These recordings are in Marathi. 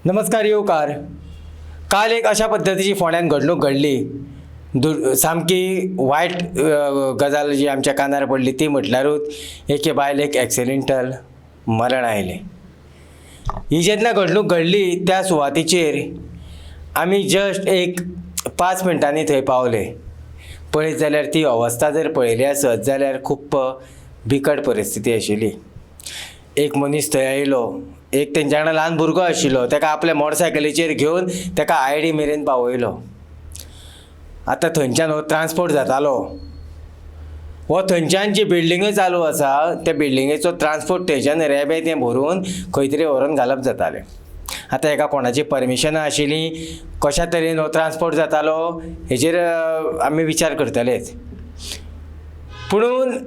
नमस्कार येवकार. काल एक अशा पद्धतीची फोंड्यान घडणूक घडली. सामकी वायट गजाल जी आमच्या कानार पडली ती म्हटल्यारूच एके बायलेक एक्सिडेंटल मरण आयलें. ही जेन्ना घडणूक घडली त्या सुवातीचेर आमी जस्ट एक 5 मिनटांनी थंय पावले. पळयत जाल्यार ती अवस्था जर पळयली आसत जाल्यार खूब बिकट परिस्थिती आशिल्ली. एक मनीस थंय आयलो, एक तेंच्या वांगडा ल्हान भुरगो आशिल्लो, ताका आपल्या मोटरसायकलीचेर घेवन ताका आयडी मेरेन पावयलो. आतां थंयच्यान हो ट्रान्सपोर्ट जातालो. हो थंयच्यान जी बिल्डिंगूय चालू आसा त्या बिल्डिंगेचो ट्रान्सपोर्ट थंयच्यान रेबे तें भरून खंय तरी व्हरून घालप जातालें. आतां हाका कोणाची परमिशनां आशिल्लीं, कशा तरेन हो ट्रान्सपोर्ट जातालो हेजेर आमी विचार करतलेच. पुणून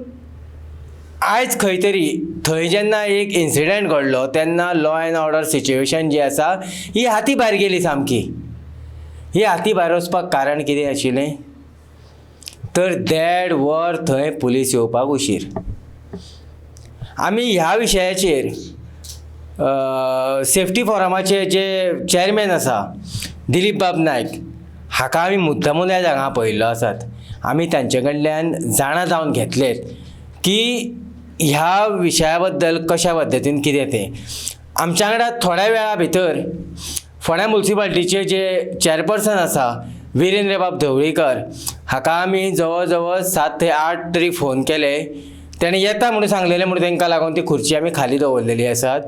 आयज खंय तरी थंय जेन्ना एक इन्सिडंट घडलो तेन्ना लॉ एंड ऑर्डर सिच्युएशन जी आसा ही हाती भायर गेली सामकी. ही हाती भायर वचपाक कारण कितें आशिल्लें तर 1.5 वर थंय पुलीस येवपाक उशीर. आमी ह्या विशयाचेर सेफ्टी फोरमाचे जे चेअरमॅन आसा दिलीप बाब नायक हाका आमी मुद्दामून ह्या जागा पळयल्लो आसात. आमी तांचे कडल्यान जाणा जावन घेतलेत की ह्या विशया बद्दल कशा पद्दतीन कितें तें. आमच्या वांगडा थोड्या वेळा भितर फोंड्या म्युनिसिपालिटीचे जे चेअरपर्सन आसा विरेंद्र बाब धवळीकर हाका आमी जवळ जवळ 7 ते 8 तरी फोन केले. तेणें येता म्हणून सांगलेलें म्हणून तांकां लागून ती खुर्ची आमी खाली दवरलेली आसात.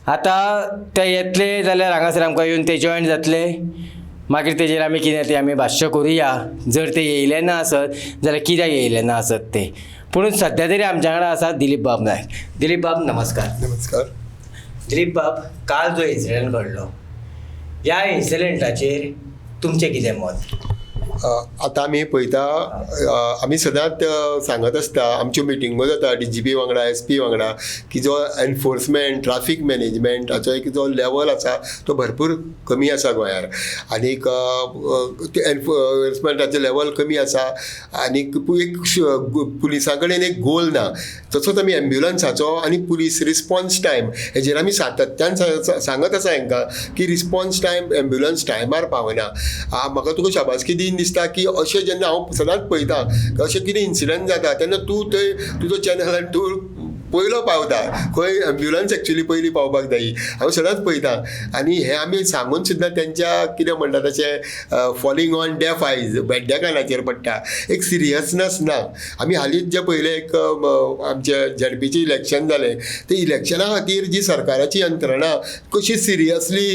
आतां ते येतले जाल्यार हांगासर आमकां येवन ते जॉयन जातले. मागीर तेजेर आमी कितें तें आमी भाश्य करुया. जर ते येयले ना आसत जाल्यार कित्याक येयले ना आसत ते. पूण सद्या तरी आमच्या वांगडा आसा दिलीप बाब नायक. दिलीप बाब नमस्कार. नमस्कार. दिलीप बाब, काल जो इन्सिडंट घडलो ह्या इन्सिडंटाचेर तुमचें कितें मत? आतां आमी पळयता आमी सदांच सांगत आसता आमच्यो मिटिंगो जाता DGP वांगडा SP वांगडा की जो एनफोर्समेंट ट्राफीक मॅनेजमेंटाचो एक जो लेवल आसा तो भरपूर कमी आसा गोंयार. आनीक एनफोर्समेंटाचो लेवल कमी आसा. आनीक एक पुलिसां कडेन एक गोल ना. तसोच आमी एम्ब्युलन्साचो आनी पुलीस रिस्पॉन्स टायम हेजेर आमी सातत्यान सांगत आसा हांकां की रिस्पॉन्स टायम एम्ब्युलन्स टायमार पावना. म्हाका तुका शाबासकी दिन दिसता की अशें जेन्ना हांव सदांच पळयता अशें कितें इन्सिडंट जाता तेन्ना तूं थंय तुजो चॅनलान तूं पयलो पावता खंय एम्ब्युलन्स एक्चुली पयलीं पावपाक जायी. हांव सदांच पळयता आनी हें आमी सांगून सुद्दां तेंच्या कितें म्हणटा तशें फॉलिंग ऑन डेफ आयज बेड्ड्या कानाचेर पडटा. एक सिरियसनस ना. आमी हालींच जें पयलें एक आमचे ZPचें इलेक्शन जालें ते इलेक्शना खातीर जी सरकाराची यंत्रणा कशी सिरियसली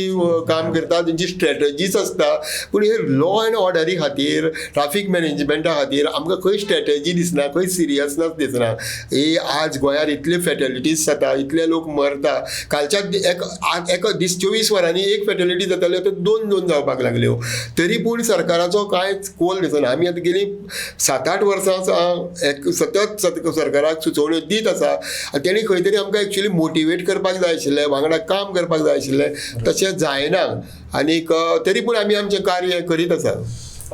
काम करता तेंची स्ट्रेटजीज आसता. पूण हे लॉ एंड ऑर्डरी खातीर ट्राफीक मॅनेजमेंटा खातीर आमकां खंय स्ट्रेटजी दिसना, खंय सिरियसनस दिसना. ही आज गोंयार इतले फॅटलिटीज जाता, इतले लोक मरता. कालच्या एक 24 वरांनी एक फॅटलिटी जाताल्यो त्यो 2 जावपाक लागल्यो. तरी पूण सरकाराचो कांयच कोल दिसना. आमी आतां गेलीं 7-8 वर्सां सतत सरकाराक सुचोवण्यो दीत आसा. तेणी खंय तरी आमकां एक्चुली मोटिवेट करपाक जाय आशिल्लें, वांगडा काम करपाक जाय आशिल्लें. तशें जायना. आनीक तरी पूण आमी आमचें कार्य करीत आसा.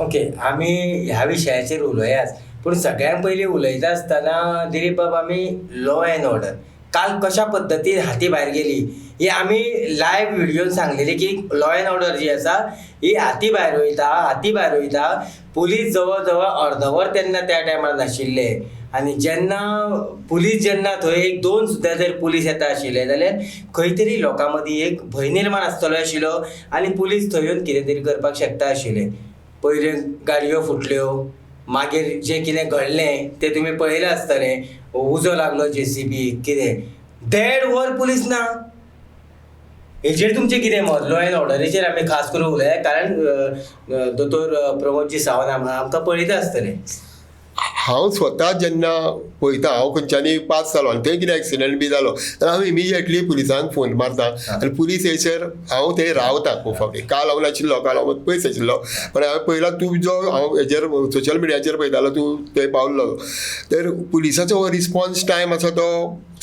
ओके, आमी ह्या विशयाचेर उलोवयाच. पूण सगळ्यांत पयलीं उलयता आसतना दिलीप बाब आमी लॉ एंड ऑर्डर काल कशा पद्दतीन हाती भायर गेली ही आमी लायव्ह व्हिडिओन सांगलेली की लॉ एंड ऑर्डर जी आसा ही हाती भायर वयता. पुलीस जवळ जवळ अर्दवर तेन्ना त्या टायमार नाशिल्ले. आनी पुलीस जेन्ना थंय 1-2 सुद्दां जर पुलीस येता आशिल्ले जाल्यार खंय तरी लोकां मदीं एक भंय निर्माण आसतलो आशिल्लो आनी पुलीस थंय येवन कितें तरी करपाक शकता आशिल्ले. पयलीं गाडयो फुटल्यो, मागीर जें कितें घडलें तें तुमी पळयलें आसतलें. उजो लागलो JCB कितें 1.5 वर पुलीस ना. हेजेर तुमचें कितें मत? लॉ एंड ऑर्डरीचेर आमी खास करून उलया कारण दोतोर प्रमोदजी सावंत आमकां पळयता आसतले. हांव स्वता जेन्ना पळयता हांव खंयच्यानी पास जालो आनी थंय कितें एक्सिडंट बी जालो जाल्यार हांव इमिजिएटली पुलिसांक फोन मारता आनी पुलीस येयसर हांव थंय रावता खूब फावटी. काल हांव नाशिल्लो, काल हांव पयस आशिल्लो. पण हांवें पयला तूं जो हांव हेजेर सोशल मिडियाचेर पळयतालो तूं थंय पावल्लो तर पुलिसाचो रिस्पॉन्स टायम आसा तो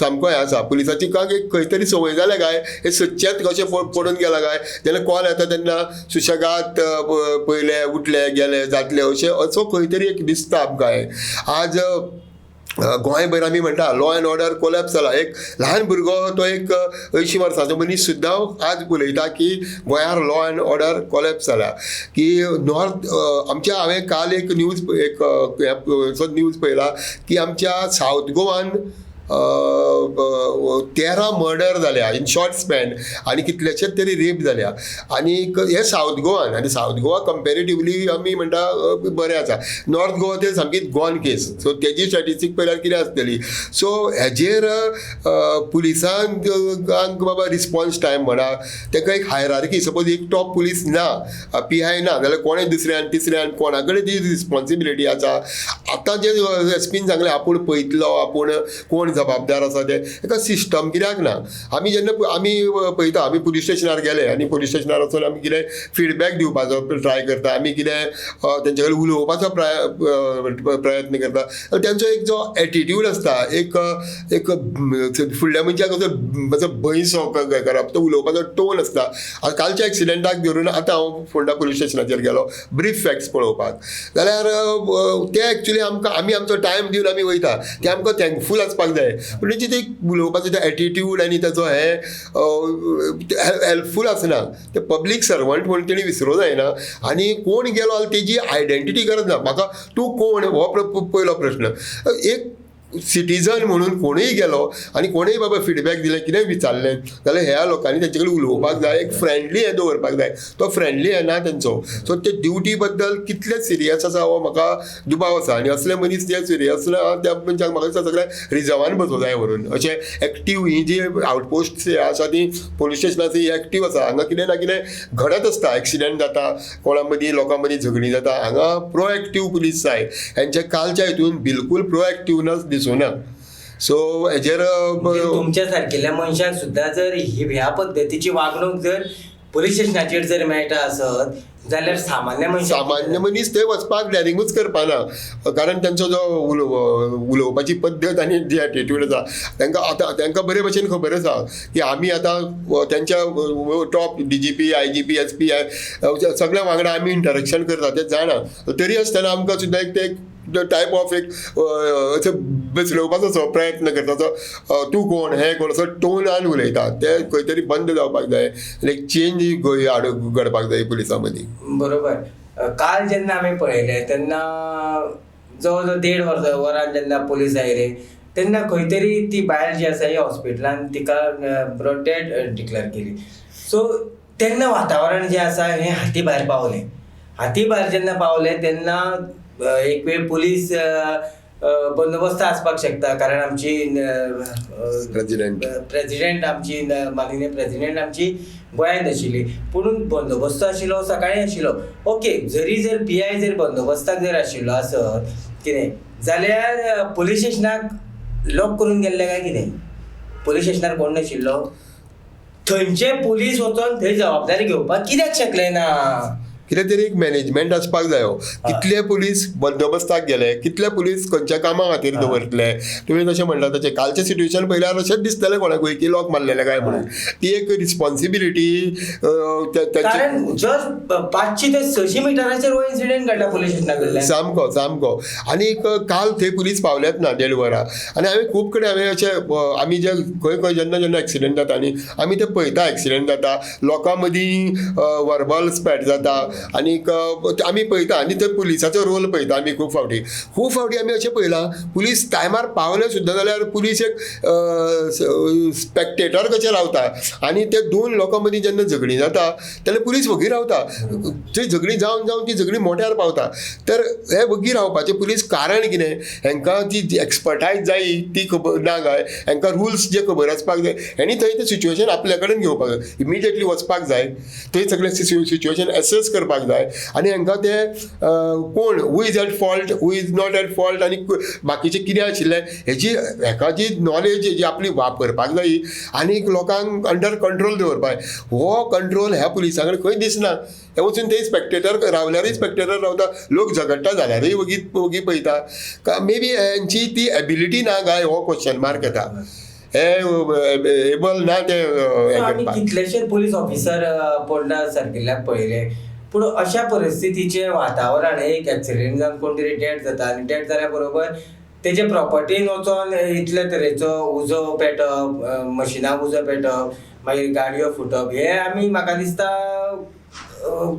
सामको हें आसा. पुलिसाची खंय तरी संवय जाल्या काय हे सच्चेत कशें पडून गेला काय जेन्ना कॉल येता तेन्ना सुशेगाद पयले उठले गेले जातले असो खंय तरी एक दिसता आमकां. आज गोंयभर आमी म्हणटा लॉ अँड ऑर्डर कोलॅप्स जाला. एक ल्हान भुरगो तो एक 80 वर्सांचो मनीस सुद्दां आज उलयता की गोंयार लॉ अँड ऑर्डर कोलॅप्स जाला. की नॉर्थ आमच्या हांवें काल एक न्यूज न्यूज पळयला की आमच्या सावथ गोवान 13 मर्डर जाल्या इन शॉर्ट स्पॅन आनी कितलेशेच तरी रेप जाल्या. आनी हे सावथ गोवान, आनी सावथ गोवा कंपेरेटिवली आमी म्हणटा बरें आसा. नॉर्थ गोवा ते सामकी गॉन केस. सो तेजी स्टॅटिस्टीक पळयल्यार कितें आसतली. सो हेजेर पुलिसांक बाबा रिस्पॉन्स टायम म्हणा, ताका एक हायरार्की. सपोज एक टॉप पुलीस ना, PI ना जाल्यार कोणें दुसऱ्यान तिसऱ्यान कोणा कडेन ती रिस्पॉन्सिबिलिटी आसा. आतां जे एसपीन सांगलें आपूण पळयतलो, आपूण कोण जबाबदार आसा ते, एका सिस्टम कित्याक ना. आमी जेन्ना आमी पळयता, आमी पुलीस स्टेशनार गेले आनी पुलीस स्टेशनार वचून आमी कितें फीडबॅक दिवपाचो ट्राय करता, आमी कितें तेंचे कडेन उलोवपाचो प्रयत्न करता. तेंचो एक जो एटिट्यूड आसता, एक फुडल्या मनशाक असो भंयसो करप, तो उलोवपाचो टोन आसता. कालच्या एक्सिडेंटाक धरून आतां हांव फोंडा पुलीस स्टेशनाचेर गेलो ब्रीफ फॅक्ट्स पळोवपाक, जाल्यार ते एक्चुली आमी आमचो टायम दिवन आमी वयता. ते आमकां थँकफूल आसपाक जाय. पूण तेची ते उलोवपाचो ते एटिट्यूड आनी ताचो हेल्पफूल आसना. ते पब्लीक सर्वंट म्हणून तेणी विसरूं जायना. आनी कोण गेलो जाल्यार तेजी आयडेंटिटी गरज ना. म्हाका तूं कोण हो पयलो प्रश्न. एक सिटीजन म्हणून कोणूय गेलो आनी कोणूय बाबा फीडबॅक दिलें, कितेंय विचारलें, जाल्यार ह्या लोकांनी तेंचे कडेन उलोवपाक जाय. एक फ्रेंडली हें दवरपाक जाय. तो फ्रेंडली हें ना तेंचो. सो ते ड्युटी बद्दल कितले सिरियस आसा हो म्हाका दुबाव आसा. आनी असले मनीस जे सिरियस ना त्या मनशाक म्हाका दिसता सगळें रिजर्वान बसोवं जाय व्हरून. अशें एक्टीव ही जी आउटपोस्ट आसा ती पुलीस स्टेशनाची ही एक्टीव आसा. हांगा कितें ना कितें घडत आसता, एक्सिडेंट जाता, कोणा मदीं लोकां मदीं झगडीं जाता. हांगा प्रोएक्टीव पुलीस जाय. हेंचे कालच्या हितून बिलकूल प्रोएक्टिवनस दिसूना. सो हेजेर तुमच्या सारकेल्या मनशाक सुद्दां जर ह्या पद्दतीची वागणूक जर पुलीस स्टेशनाचेर जर मेळटा आसत जाल्यार सामान्य मनीस थंय वचपाक डॅरिंगूच करपाना. कारण तांचो जो उलोवपाची पद्दत आनी जी एटिट्यूड आसा तांकां बरे भशेन खबर आसा की आमी आतां तेंच्या टॉप DGP, IGP, SP सगळ्या वांगडा आमी इंटरेक्शन करता ते जाणा. तरी आसतना आमकां सुद्दां एक ते टायप ऑफ एक बसलोवपाचो प्रयत्न करता. तूं कोण, हें कोण, असो टोनान उलयता. ते खंय तरी बंद जावपाक जाय. एक चेंज घडपाक जाय पुलिसां मदीं. बरोबर. काल जेन्ना आमी पळयले तेन्ना जवळ जवळ 1.5 वरान जेन्ना पुलीस आयले तेन्ना खंय तरी ती बायल जी आसा ही हॉस्पिटलान तिका ब्रॉड डेड डिक्लेअर केली. सो तेन्ना वातावरण जें आसा हें हाती भायर पावलें. हाती भायर जेन्ना पावलें तेन्ना एक वेळ पुलीस बंदोबस्त आसपाक शकता, कारण आमची प्रेजिडेंट आमची माननीय प्रेजिडेंट आमची गोंयांत आशिल्ली. पूण बंदोबस्त आशिल्लो सकाळी आशिल्लो. ओके, जर PI जर बंदोबस्ताक जर आशिल्लो आसत कितें जाल्यार पुलीस स्टेशनाक लॉक करून गेल्ले काय कितें? पुलीस स्टेशनार कोण नाशिल्लो? थंयचे पुलीस वचोन थंय जबाबदारी घेवपाक कित्याक शकले ना? कितें तरी एक मॅनेजमेंट आसपाक जायो. कितले पुलीस बंदोबस्ताक गेले, कितले पुलीस खंयच्या कामा खातीर दवरतले. तुमी जशें म्हणटा तशें कालचें सिट्युएशन पळयल्यार अशेंच दिसतलें कोणाकूय की लॉक मारलेलें काय म्हणून. ती एक रिस्पॉन्सिबिलिटी. कारण जस्ट 500 ते 600 मिटराचेर हो इन्सिडेंट घडला पुलीस स्टेशना कडल्यान. सामको. आनी काल थंय पुलीस पावल्यात ना 1.5 वरां. आनी हांवें खूब कडेन अशें आमी जे खंय जेन्ना एक्सिडेंट जाता न्ही आमी ते पळयता. एक्सिडेंट जाता, लोकां मदीं वर्बल स्पॅट जाता आनीक आमी पळयता. आनी थंय पुलिसाचो रोल पळयता आमी खूब फावटी आमी अशें पळयलां. पुलीस टायमार पावले सुद्दां जाल्यार पुलीस एक स्पेक्टेटर कशें रावता. आनी ते 2 लोकां मदीं जेन्ना झगडीं जाता तेन्ना पुलीस वगी रावता. थंय झगडीं जावन ती झगडी मोठ्यार पावता. तर हे वगी रावपाचें पुलीस कारण कितें? हांकां ती एक्सपर्टायज जायी ती खबर ना काय? हांकां रुल्स जे खबर आसपाक जाय. हेणी थंय तें सिच्युएशन आपल्या कडेन घेवपाक जाय. इमिडिएटली वचपाक जाय. थंय सगळें सिच्युएशन एसेस करपाक जाय. आनी हांकां ते कोण who is at fault, who is not at fault आनी बाकीचें कितें आशिल्लें हेका जी नॉलेज जी आपली वापरपाक जाय आनीक लोकांक अंडर कंट्रोल दवरपाक. हो कंट्रोल ह्या पुलिसां कडेन खंय दिसना. हे वचून ते स्पेक्टेटर रावल्यारूय स्पेक्टेटर रावता. लोक झगडटा जाल्यारूय वगी पळयता. मे बी हेंची ती एबिलिटी ना काय हो क्वेश्चन मार्क येता. हे एबल ना ते. आमी कितलेशे पुलीस ऑफिसर पोंडा सारकिल्ल्याक पळयले. पूण अशा परिस्थितीचें वातावरण, एक एक्सिडेंट जावन कोण तरी डेड जाता आनी डेड जाल्या बरोबर तेजे प्रॉपर्टीन वचोन इतले तरेचो उजो पेटप, मशिनाक उजो पेटप, मागीर गाडयो फुटप, हे आमी म्हाका दिसता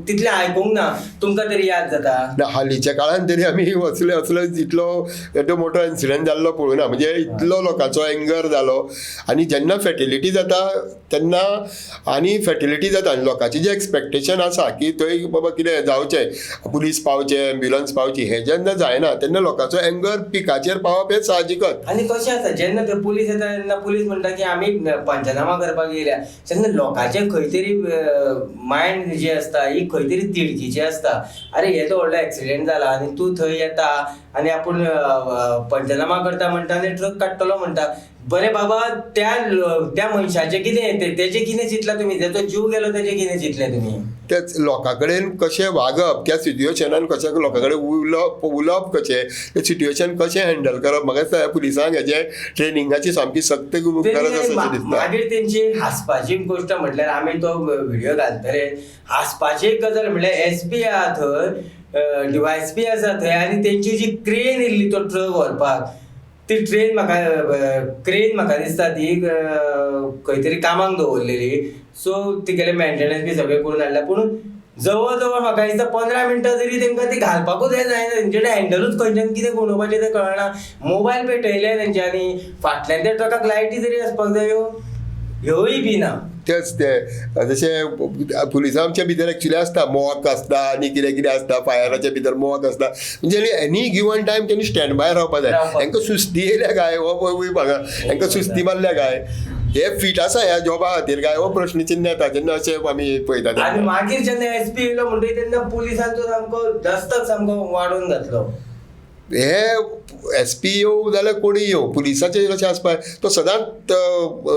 तितलें आयकूंक ना. तुमकां तरी याद जाता? ना, हालींच्या काळान तरी आमी असलो इतलो येदो मोठो इन्सिडंट जाल्लो पळोवना. म्हणजे इतलो लोकांचो एंगर जालो. आनी जेन्ना फॅटिलिटी जाता तेन्ना आनी फॅटिलिटी जाता आनी लोकांची जे एक्सपेक्टेशन आसा की थंय बाबा कितें जावचें, पुलीस पावचे, एम्ब्युलन्स पावची, हें जेन्ना जायना तेन्ना लोकांचो एंगर पिकाचेर पावप हें साहजिकच. आनी कशें आसा, जेन्ना ते पुलीस येता तेन्ना पुलीस म्हणटा की आमी पंचनामा करपाक येयल्या, तेन्ना लोकांचें खंय तरी मायंड जें आसता ही खंय तरी तिडकीची आसता. अरे येदो व्हडलो एक्सिडेंट जाला आनी तूं थंय येता आनी आपूण पंचनामा करता म्हणटा आनी ट्रक काडटलो म्हणटा. बरे बाबा, त्या मनशाचें कितें, तेजें कितें चिंतलां तुमी? तेजो जीव गेलो तेजें कितें चिंतलें तुमी? तेच लोकां कडेन कशें वागप, त्या सिट्युएशनान कशें लोकां कडेन उलोवप कशें, तें सिट्युएशन कशें हँडल करप, म्हाका दिसता पुलिसांक हेजे ट्रेनिंगाची सामकी सक्त गरज आसा अशें दिसता. मागीर तेंची हांसपाची गोश्ट म्हटल्यार आमी तो व्हिडिओ घालतले, हांसपाची एक गजाल म्हटल्यार एसपी आहा थंय, डीवायएसपी आसा थंय, आनी तेंची जी क्रेन येयल्ली तो ट्रक व्हरपाक, ती क्रेन म्हाका दिसता ती खंय तरी कामाक दवरलेली. सो तिगेले मेंटेनन्स बी सगळें करून हाडला. पूण जवळ जवळ म्हाका दिसता 15 मिनटां तरी तेंकां ती घालपाकूच जायना. तेंचे कडेन हँडलूच खंयच्यान कितें गुंडोवपाचें तें कळना. मोबायल पेटयले तेंच्यांनी, फाटल्यान त्या ट्रकाक लायटी तरी आसपाक जायो, ह्योय बी ना. तेच ते जशें पुलिसांच्या भितर एक्चुली आसता मॉक आसता आनी कितें कितें आसता, फायराच्या भितर मॉक आसता. म्हणजे एनी गिवन टायम तेणी स्टँड बाय रावपा जाय. हांकां सुस्ती येयल्या काय हो म्हाका, हांकां सुस्ती मारल्या काय, हे फीट आसा ह्या जॉबा खातीर काय, हो प्रश्न चिन्ह येता जेन्ना अशें आमी पळयतात. आनी मागीर जेन्ना एसपी येयलो म्हणटकीर तेन्ना पुलिसांचो सामको दस्तक सामको वाडून घातलो. हे एसपी येवं जाल्यार कोणीय येवं, पुलिसाचें कशें आसपाक तो सदांच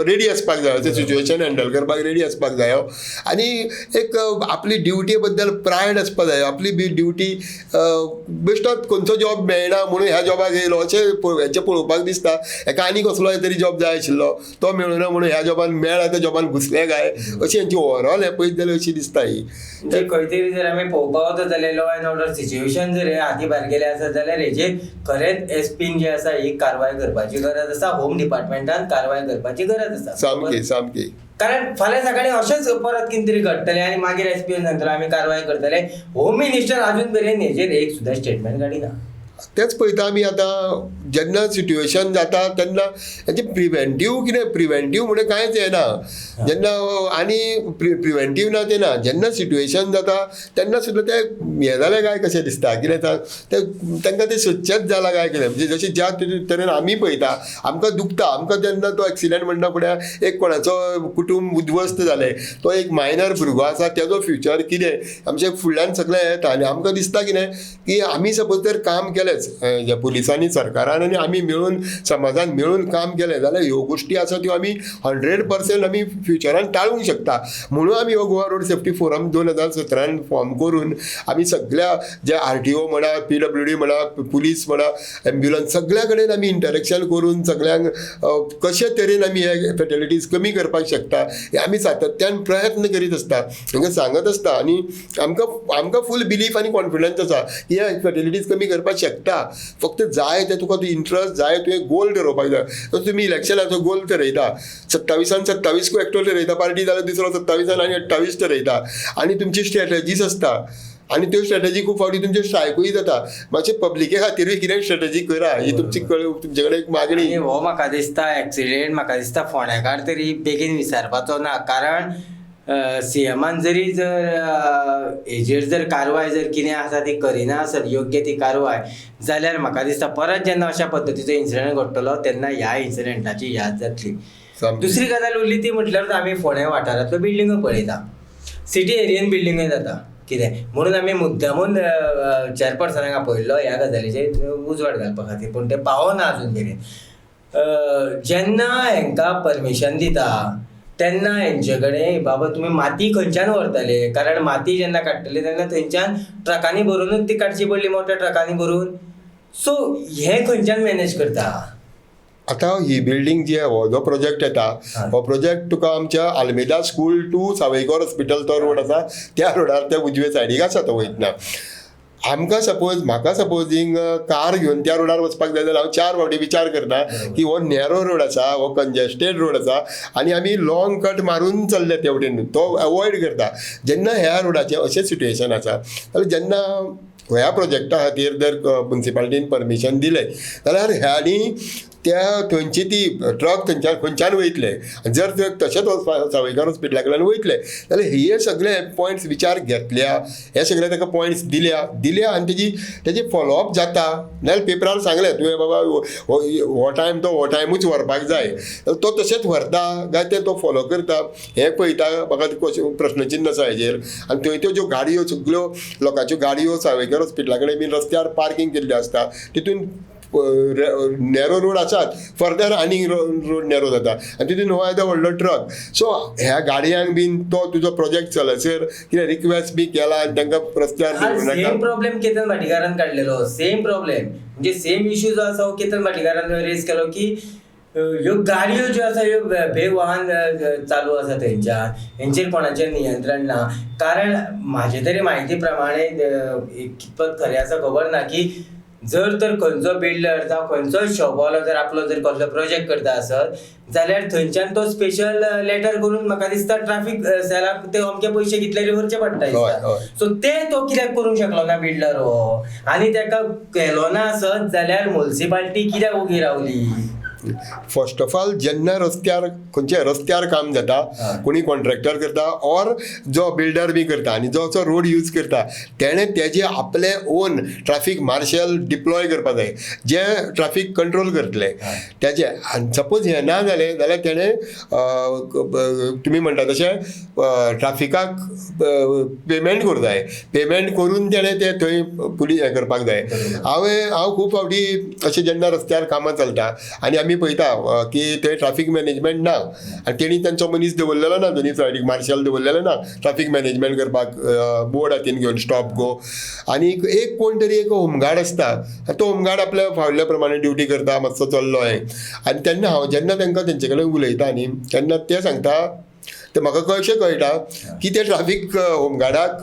रेडी आसपाक जाय, तें सिच्युएशन हँडल करपाक रेडी आसपाक जाय. आनी एक आपली ड्युटी बद्दल प्रायड आसपाक जाय. आपली बी ड्युटी बेश्टोच खंयचो जॉब मेळना म्हणून ह्या जॉबाक येयलो अशें हेचें पळोवपाक दिसता. हेका आनी कसलोय तरी जॉब जाय आशिल्लो, तो मेळना म्हणून ह्या जॉबान मेळ्ळा त्या जॉबान घुसलें काय, अशी हेंची ओवरऑल हे पळयत जाल्यार अशी दिसता ही. म्हणजे खंय तरी जर आमी पळोवपाक वचत जाल्यार लॉ एंड ऑर्डर सिच्युएशन जर हाती भायर गेलें आसत जाल्यार हेजेर खरेंच एसपीन जे आसा ही कारवाय करपाची गरज आसा. होम डिपार्टमेंटान कारवाय करपाची गरज आसा. सामकी कारण फाल्यां सकाळीं अशेंच परत कितें तरी घडटलें आनी मागीर एसपीन सांगतलो आमी कारवाय करतले. होम मिनिस्टर अजून मेरेन हेजेर एक सुद्दां स्टेटमेंट काडिना. तेच पळयता आमी आतां जेन्ना सिट्युएशन जाता तेन्ना हेचे प्रिवेंटीव कितें, प्रिवेंटीव म्हणून कांयच येना. जेन्ना आनी प्रिवेंटीव ना तें ना, जेन्ना सिट्युएशन जाता तेन्ना सुद्दां ते हें जालें काय कशें दिसता, कितें तांकां तें सदचेंच जाला काय कितें. म्हणजे जशें ज्या तरेन आमी पळयता आमकां दुखता, आमकां जेन्ना तो एक्सिडेंट म्हणटा फुडें एक कोणाचो कुटूंब उद्ध्वस्त जालें, तो एक मायनर भुरगो आसा, तेजो फ्युचर कितें आमचे फुडल्यान सगळें येता. आनी आमकां दिसता कितें की आमी सपोज जर काम केलेंच पुलिसांनी, सरकारान आनी आमी मेळून समाजान मेळून काम केलें जाल्यार ह्यो गोश्टी आसा त्यो आमी 100% आमी फ्युचरान टाळूंक शकता. म्हणून आमी हो Goa road safety forum 2017 form करून आमी सगळ्या जे RTO म्हणा, PWD म्हणा, पुलीस म्हणा, एम्ब्युलन्स सगळ्या कडेन आमी इंटरेक्शन करून सगळ्यांक कशे तरेन आमी हे फॅटिलिटीज कमी करपाक शकता हे आमी सातत्यान प्रयत्न करीत आसता, तांकां सांगत आसता. आनी आमकां फूल बिलीफ आनी कॉन्फिडन्स आसा की हे फॅटिलिटीज कमी करपाक शकता. फक्त जाय ते तुका तूं इंट्रस्ट जाय, तुवें गोल ठरोवपाक जाय. तुमी इलेक्शनाचो गोल ठरयता, 27 को एकटो ठरयता पार्टी, जाल्यार दुसरो 27 आनी 28 ठरयता. आनी तुमची स्ट्रॅटजीस आसता आनी त्यो स्ट्रॅटजी खूब फावटी तुमचे स्ट्रायकूय जाता. मातशें पब्लिके खातीरूय कितें स्ट्रॅटजी करा, ही तुमची तुमचे कडेन एक मागणी. हो म्हाका दिसता एक्सिडेंट म्हाका दिसता फोंड्याकार तरी बेगीन विसरपाचो ना. कारण सीएमान जर हेजेर जर कारवाय जर कितें आसा ती करिना आसत योग्य ती कारवाय, जाल्यार म्हाका दिसता परत जेन्ना अशा पद्दतीचो इन्सिडंट घडटलो तेन्ना ह्या इन्सिडंटाची याद जातली. दुसरी गजाल उरली ती म्हटल्यार आमी फोंड्या वाठारांतल्यो बिल्डिंगो पळयता, सिटी एरियेन बिल्डिंगूय जाता कितें म्हणून आमी मुद्दामून चेअरपर्सनाक आपयल्लो ह्या गजालीचेर उजवाड घालपा खातीर, पूण ते पावना अजून मेरेन. जेन्ना हांकां परमिशन दिता तेन्ना हेंचे कडेन बाबा तुमी माती खंयच्यान व्हरतले, कारण माती जेन्ना काडटले तेन्ना थंयच्यान ट्रकांनी भरूनच ती काडची पडली, मोठ्या ट्रकांनी भरून. सो हे खंयच्यान मॅनेज करता? आतां ही बिल्डींग जी हो जो प्रोजेक्ट येता, हो प्रोजेक्ट तुका आमच्या Almeida school to Sawaikar hospital तो रोड आसा त्या रोडार त्या उजवे सायडीक आसा तो वयतना. म्हाका सपोजींग कार घेवन त्या रोडार वचपाक जाय जाल्यार हांव 4 फावटी विचार करता की हो नॅरो रोड आसा, हो कंजेस्टेड रोड आसा आनी आमी लॉंग कट मारून चल्ले तेवटेन, तो अवॉयड करता. जेन्ना ह्या रोडाचें अशें सिट्युएशन आसा जाल्यार जेन्ना ह्या प्रोजेक्टा खातीर जर म्युन्सिपालिटीन परमिशन दिलें जाल्यार ह्यांनी त्या थंयची ती ट्रक खंयच्यान वयतले, जर तशेंच सावयकार हॉस्पिटला कडल्यान वयतले जाल्यार हे सगळे पॉयंट्स विचार घेतल्या, हे सगळे ताका पॉयंट्स दिल्या आनी तेजी फॉलोअप जाता. नाल्यार पेपरार सांगलें तुवें बाबा हो टायमूच व्हरपाक जाय, तो तशेंच व्हरता काय ते तो फॉलो करता हें पळयता. म्हाका प्रश्नचिन्ह आसा हेजेर. आनी थंय त्यो ज्यो गाडयो सगळ्यो लोकांच्यो गाडयो सावयकार हॉस्पिटला कडेन बीन रस्त्यार पार्किंग केल्ल्यो आसता, तितून नॅरो रोड आसात, फर्दर आनी रोड नॅरो जाता आनी तितून हो येता व्हडलो ट्रक. सो ह्या गाडयांक बीन तो तुजो प्रोजेक्ट चलसर कितें रिक्वेस्ट बी केला आनी तांकां रस्त्यार सेम प्रॉब्लेम केतन भाटीकारान काडलेलो, सेम प्रॉब्लेम म्हणजे सेम इश्यू जो आसा केतन भाटीकारान रेज केलो की ह्यो गाडयो ज्यो आसा ह्यो बेवाहन चालू आसा थंयच्यान, हेंचेर कोणाचें नियंत्रण ना. कारण म्हाजे तरी म्हायती प्रमाणे कितपत खरें आसा खबर ना की जर तर खंयचो बिल्डर जावं खंयचोय शॉपवालो जर आपलो जर कसलो प्रोजेक्ट करता आसत जाल्यार थंयच्यान तो स्पेशल लेटर करून म्हाका दिसता ट्रॅफिक सेलाक ते अमके पयशे कितले भरचे पडटा. सो ते तो कित्याक करूंक शकलो ना बिल्डर हो, आनी ताका केलो ना आसत जाल्यार म्युन्सिपालिटी कित्याक उगी रावली. फर्स्ट ऑफ ऑल जेन्ना खंयच्या रस्त्यार काम जाता, कोणी कॉन्ट्रॅक्टर करता ऑर जो बिल्डर बी करता आनी जो रोड यूज करता तेणे तेजे आपले ओन ट्रॅफिक मार्शल डिप्लॉय करपाक जाय जे ट्रॅफिक कंट्रोल करतले तेजे. सपोज हें ना जालें जाल्यार तेणे तुमी म्हणटा तशें ट्रॅफिकाक पेमेंट करूं जाय. पेमेंट करून तेणे ते थंय पुलीस हें करपाक जाय. हांव खूब फावटी अशें जेन्ना रस्त्यार कामां चलता आनी आमी पळयता की ते ट्रॅफिक मॅनेजमेंट ना आनी तेणी तांचो मनीस दवरलेलो ना, दोनी सायडीक मार्शल दवरलेलो ना ट्रॅफिक मॅनेजमेंट करपाक बोर्ड हातीन घेवन स्टॉप गो. आनी एक कोण तरी एक होमगार्ड आसता, तो होमगार्ड आपल्या फावल्या प्रमाणे ड्युटी करता, मातसो चल्लो हें. आनी तेन्ना हांव जेन्ना तांकां तेंचे कडेन उलयता न्ही तेन्ना ते सांगता ते म्हाका कशें कळटा की ते ट्रॅफिक होमगार्डाक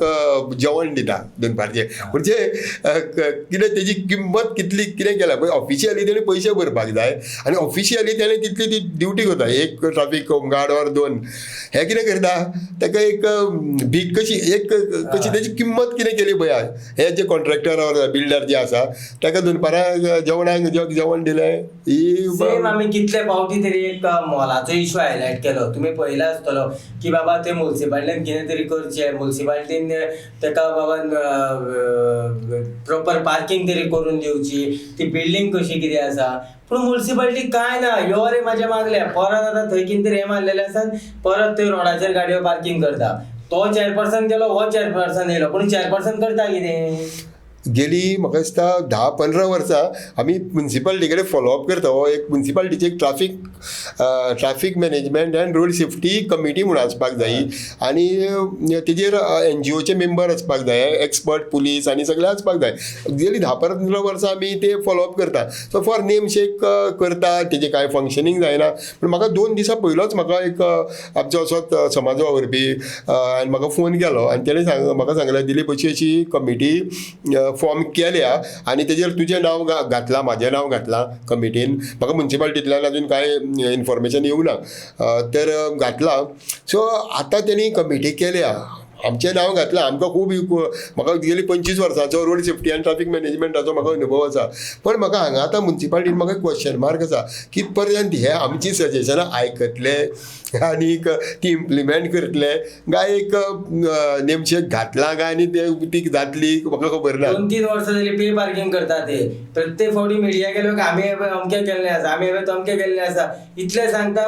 जेवण दिता दनपारचें. म्हणजे कितें तेजी किंमत कितली कितें केल्या पळय. ऑफिशियली तेणी पयशे भरपाक जाय आनी ऑफिशियली तेणें तितली ती ड्युटी करता. एक ट्रॅफिक होमगार्ड ऑर 2 हें कितें करता ताका एक भीक कशी तेजी किंमत कितें केली पळय. हे जे कॉन्ट्रॅक्टर ऑर बिल्डर जे आसा ताका दनपारां जेवणाक जेवण दिलें ही सेम आमी कितले फावटी तरी एक मोलाचो इश्यू हायलायट केलो. तुमी पळयला आसतलो की बाबा ते म्युन्सिपालिटीन कितें तरी करचें, म्युन्सिपालिटीन ताका बाबा प्रॉपर पार्किंग तरी करून दिवची, ती बिल्डींग कशी कितें आसा. पूण म्युन्सिपालिटी काय ना, यो रे म्हाज्या मागल्या परत आतां थंय कितें तरी हे मारलेले आसात, परत थंय रोडाचेर गाडयो पार्किंग करता. तो चेअरपर्सन गेलो, हो चेअरपर्सन येयलो, पूण चेअरपर्सन करता कितें. गेली म्हाका दिसता 10-15 वर्सां आमी म्युन्सिपालिटी कडेन फॉलोअप करता. हो एक म्युन्सिपालिटीची एक traffic management end road safety committee म्हणून आसपाक जाय आनी तेजेर NGOचे मेंबर आसपाक जाय, एक्सपर्ट पुलीस आनी सगळे आसपाक जाय. गेली 10-15 वर्सां आमी ते फॉलोअप करता. सो फॉर नेम शेक करता, तेजें कांय फंक्शनींग जायना. पूण म्हाका 2 दिसां पयलोच म्हाका एक आमचो असोच समाज वावरपी आनी म्हाका फोन केलो आनी तेणें म्हाका सांगलें दिलीप अशी कमिटी फॉर्म केल्या आनी तेजेर तुजें नांव घातलां, म्हाजें नांव घातलां कमिटीन. म्हाका म्युन्सिपालिटींतल्यान अजून कांय इन्फॉर्मेशन येवंक ना, तर घातलां. सो आतां तेणी कमिटी केल्या, आमचें नांव घातलां. आमकां खूब म्हाका गेली 25 वर्सांचो रोड सेफ्टी आनी ट्रॅफिक मॅनेजमेंटाचो म्हाका अनुभव आसा. पण म्हाका हांगा आतां म्युन्सिपालिटीन म्हाका क्वेश्चन मार्क आसा कित पर्यंत हे आमची सजेशनां आयकतले आनीक ती इम्प्लिमेंट करतले काय एक नेमशें घातलां काय आनी ती जातली म्हाका खबर ना. 2-3 वर्सां जाली पे पार्किंग करता ते. प्रत्येक फावटी मिडिया गेलो की आमी अमके केल्लें आसा, आमी तमके केल्लें आसा, इतलें सांगता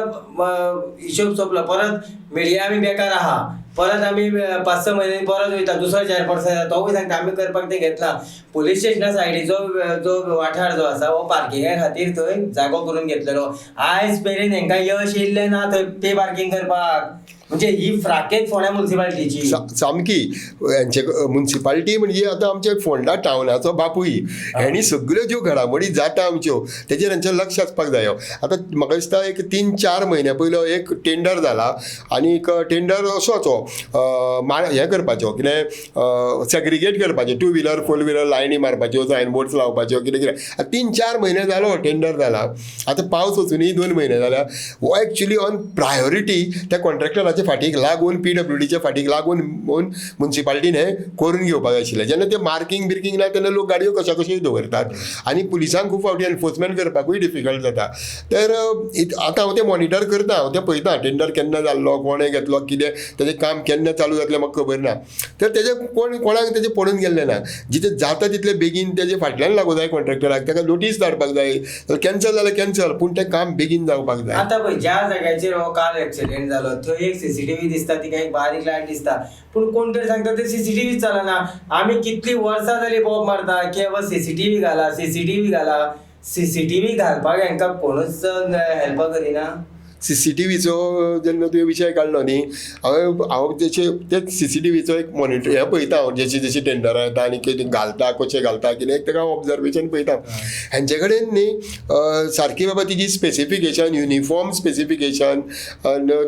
हिशोब सोंपलो. परत मिडिया आमी बेकार आहा, परत आमी 5-6 म्हयन्यांनी परत वयता, दुसरो चेअरपर्सन येता, तोवूय सांगता आमी करपाक ते घेतला. पुलीस स्टेशना सायडीचो जो वाठार जो आसा हो पार्किंगा खातीर थंय जागो करून घेतलेलो. आयज मेरेन हेंकां यश येयल्लें ना थंय पे पार्किंग करपाक. म्हणजे ही फ्राकेत फोंड्या म्युन्सिपाल्टीची सामकी यांचे म्युन्सिपाल्टी म्हणजे आतां आमचे फोंडा टावनाचो बापूय हेणी सगळ्यो ज्यो घडामोडी जाता आमच्यो तेजेर हेंचें लक्ष आसपाक जायो. आतां म्हाका दिसता एक 3-4 म्हयन्या पयलो एक टेंडर जाला आनी एक टेंडर असोचो हें करपाचो कितें सेग्रिगेट करपाचें 2 व्हिलर 4 व्हिलर लायनी मारपाच्यो सायनबोर्ड्स लावपाच्यो कितें कितें 3-4 म्हयने जालो टेंडर जाला. आतां पावस वचूनय 2 म्हयने जाल्या. हो एक्चुली ऑन प्रायोरिटी त्या कॉन्ट्रॅक्टराच्या फाटीक लागून PWDच्या फाटीक लागून म्युन्सिपाल्टीन हें करून घेवपाक आशिल्लें. जेन्ना ते मार्कींग बिर्कींग ना तेन्ना लोक गाडयो कशा दवरतात आनी पुलिसांक खूब फावटी एनफोर्समेंट करपाकूय डिफिकल्ट जाता. तर आतां हांव तें मॉनिटर करता, हांव तें पळयतां टेंडर केन्ना जाल्लो, कोणें घेतलो, कितें तेजें काम केन्ना चालू जातलें म्हाका खबर ना. तर तेजें कोणाक तेजें पडून गेल्लें ना. जितें जाता तितलें बेगीन तेजे फाटल्यान लागूं जाय कॉन्ट्रॅक्टराक, ताका नोटीस धाडपाक जाय. कॅन्सल जाल्यार कॅन्सल, पूण तें काम बेगीन जावपाक जाय. आता पळय ज्या जाग्याचेर हो काल एक्सिडेंट जालो थंय एक CCTV दिसता, तिका एक बारीक लायट दिसता, पूण कोण तरी सांगता ते CCTV चलना. आमी कितली वर्सां जाली बोब मारता की बाबा CCTV घाला, CCTV घाला. CCTV घालपाक हांकां कोणूच हेल्प करिना. CCTVचो जेन्ना तुवें विशय काडलो न्ही, हांव ते CCTVचो एक मॉनिटर हें पळयता हांव जशी टेंडरां येता आनी कितें घालता, कशें घालता कितें ताका ऑब्जर्वेशन पळयता. हेंचे कडेन न्ही सारकी बाबा तिजी स्पेसिफिकेशन युनिफॉर्म स्पेसिफिकेशन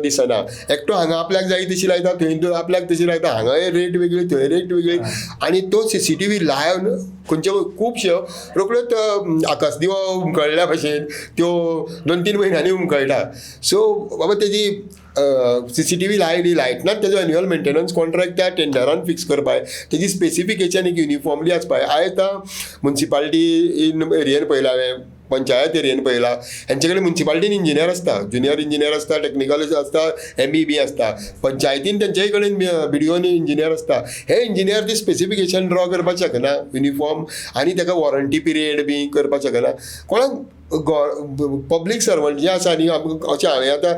दिसना. एकटो हांगा आपल्याक जाय तशी लायता, थंय आपल्याक तशी लायता, हांगा रेट वेगळी थंय रेट वेगळी. आनी तो CCTV लायवन खंयच्यो खुबश्यो रोखड्योच आकाशदिवो उमकळ्ळ्या भशेन त्यो 2-3 म्हयन्यांनी उमकळटा. सो बाबा तेजी CCTV लायली, लायटनाच तेजो एन्युअल मेंटेनन्स कॉन्ट्रॅक्ट त्या टेंडरान फिक्स करपाक, तेजी स्पेसिफिकेशन एक युनिफॉर्मली आसपाक. आयज म्युन्सिपाल्टी एरियेन पळयला, हांवें पंचायत एरियेन पळयला, हेंचे कडेन म्युन्सिपाल्टीन इंजिनियर आसता, जुनियर इंजिनियर आसता, टेक्निकल आसता, MEB आसता. पंचायतीन तेंच्याय कडेन BDO इंजिनियर आसता. हे इंजिनियर ती स्पेसिफिकेशन ड्रॉ करपाक शकना युनिफॉर्म आनी ताका वॉरंटी पिरियड बी करपाक शकना. कोणाक पब्लीक सर्वंट जे आसा न्ही, अशें हांवें आतां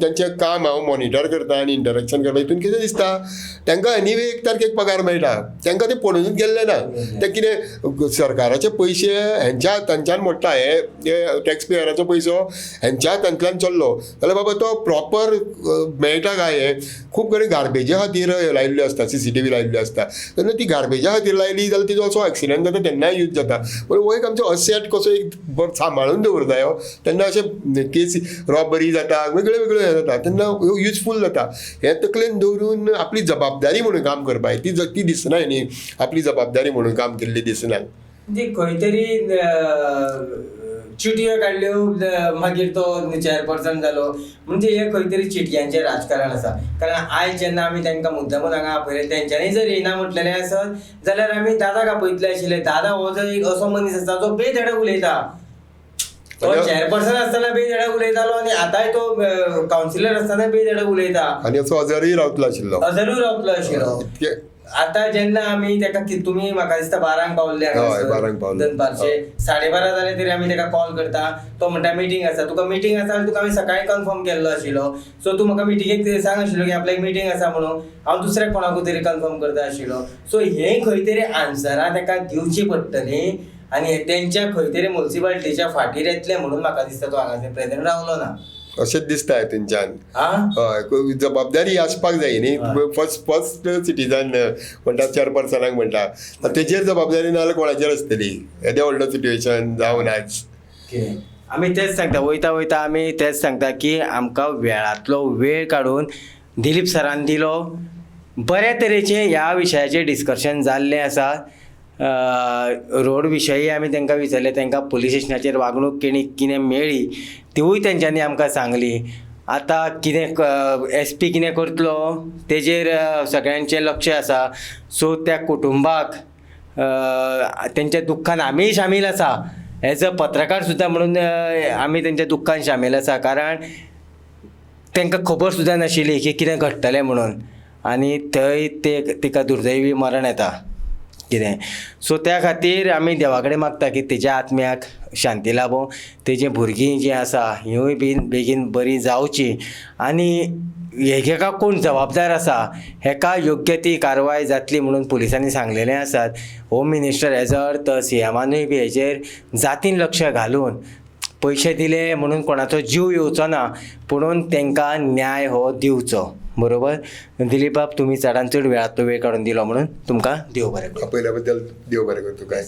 तेंचें काम हांव मॉनिटर करता आनी इंटरेक्शन करता, हितून कितें दिसता तांकां एनीवे 1 तारखेक पगार मेळटा, तांकां ते पडूनच गेल्ले ना. ते कितें सरकाराचे पयशे हेंच्या हातांच्यान मोडटा, हे टॅक्स पेयराचो पयसो हेंच्या हातांतल्यान चल्लो जाल्यार बाबा तो प्रॉपर मेळटा काय. हे खूब कडेन गार्बेजा खातीर लायिल्ल्यो आसता, CCTV लायिल्ल्यो आसता. तेन्ना ती गार्बेजा खातीर लायली जाल्यार तिजो असो एक्सिडेंट जाता तेन्नाय यूज जाता. पूण हो एक आमचो असेट कसो एक सांबाळून दवरता जायो. तेन्ना अशें केस रॉबरी जाता, वेगळ्यो वेगळ्यो हें जाता, तेन्ना युजफूल जाता. हें तकलेन दवरून आपली जबाबदारी म्हणून काम करपाक ती दिसना न्ही, आपली जबाबदारी म्हणून काम केल्ली दिसना. म्हणजे खंय तरी चिटयो काडल्यो मागीर तो चेअरपर्सन जालो, म्हणजे हे खंय तरी चिटयांचें राजकारण आसा. कारण आयज जेन्ना आमी तांकां मुद्दामून हांगा आपयले, तेंच्यांनी जर येना म्हटलेलें आसत जाल्यार आमी दादाक आपयतले आशिल्ले. दादा हो जो एक असो मनीस आसा जो बेधडक उलयता. तो चेअरपर्सन आसतना बेधडक उलयतालो आनी आतांय तो कावन्सिलर आसतना बेधडक उलयता आनी असो अजरूय रावतलो आशिल्लो. आतां जेन्ना आमी ताका तुमी म्हाका दिसता 12 पावल्ले दनपारचे 12:30 जाले तरी आमी ताका कॉल करता. तो म्हणटा मिटींग आसा. तुका मिटींग आसा जाल्यार तुका आमी सकाळीं कन्फर्म केल्लो आशिल्लो. सो तूं म्हाका मिटींगेक सांग आशिल्लो की आपल्याक मिटींग आसा म्हणून. हांव दुसऱ्याक कोणाकूय तरी कन्फर्म करता आशिल्लो. सो हे खंय तरी आन्सरां ताका दिवची पडटली आनी तेंच्या खंय तरी म्युन्सिपाल्टीच्या फाटीर येतले म्हणून म्हाका दिसता तो हांगासर प्रेझेंट रावलो ना. अशेंच दिसता तेंच्यान. हय, जबाबदारी आसपाक जाय न्ही. फर्स्ट सिटीजन म्हणटा चेअरपर्सनाक म्हणटा, तेजेर जबाबदारी ना जाल्यार कोणाचेर आसतली. येदें व्हडलो सिट्युएशन जावन आयज. आमी तेच सांगता, वयता वयता आमी तेच सांगता की आमकां वेळांतलो वेळ काडून दिलीप सरान दिलो. बऱ्या तरेचें ह्या विशयाचेर डिस्कशन जाल्लें आसा. रोड विशयी आमी तांकां विचारलें, तांकां पुलीस स्टेशनाचेर वागणूक कितें मेळ्ळी तिवूय तेंच्यांनी आमकां सांगली. आतां कितें SP कितें करतलो तेजेर सगळ्यांचें लक्ष आसा. सो त्या कुटुंबाक तेंच्या दुख्खान आमीय शामील आसा. एज अ पत्रकार सुद्दां म्हणून आमी तेंच्या दुख्खान शामील आसा. कारण तांकां खबर सुद्दां नाशिल्ली की कितें घडटलें म्हणून, आनी थंय तिका दुर्दैवी मरण येता कितें. सो त्या खातीर आमी देवा कडेन मागता की तेज्या आत्म्याक शांती लाभो. तेजें भुरगीं जीं आसा ह्यूय बीन बेगीन बरी जावची आनी हेका कोण जबाबदार आसा हेका योग्य ती कारवाय जातली म्हणून पुलिसांनी सांगलेलें आसात. होम मिनिस्टर एज अर्थ CMानूय बी हेजेर जातीन लक्ष घालून पयशे दिले म्हणून कोणाचो जीव येवचो ना, पुणून तांकां न्याय हो दिवचो. बरोबर. दिलीप बाब, तुमी चडांत चड वेळांतलो वेळ काडून दिलो म्हणून तुमकां देव बरें करूं. आपयल्या बद्दल देव बरें करता तुका.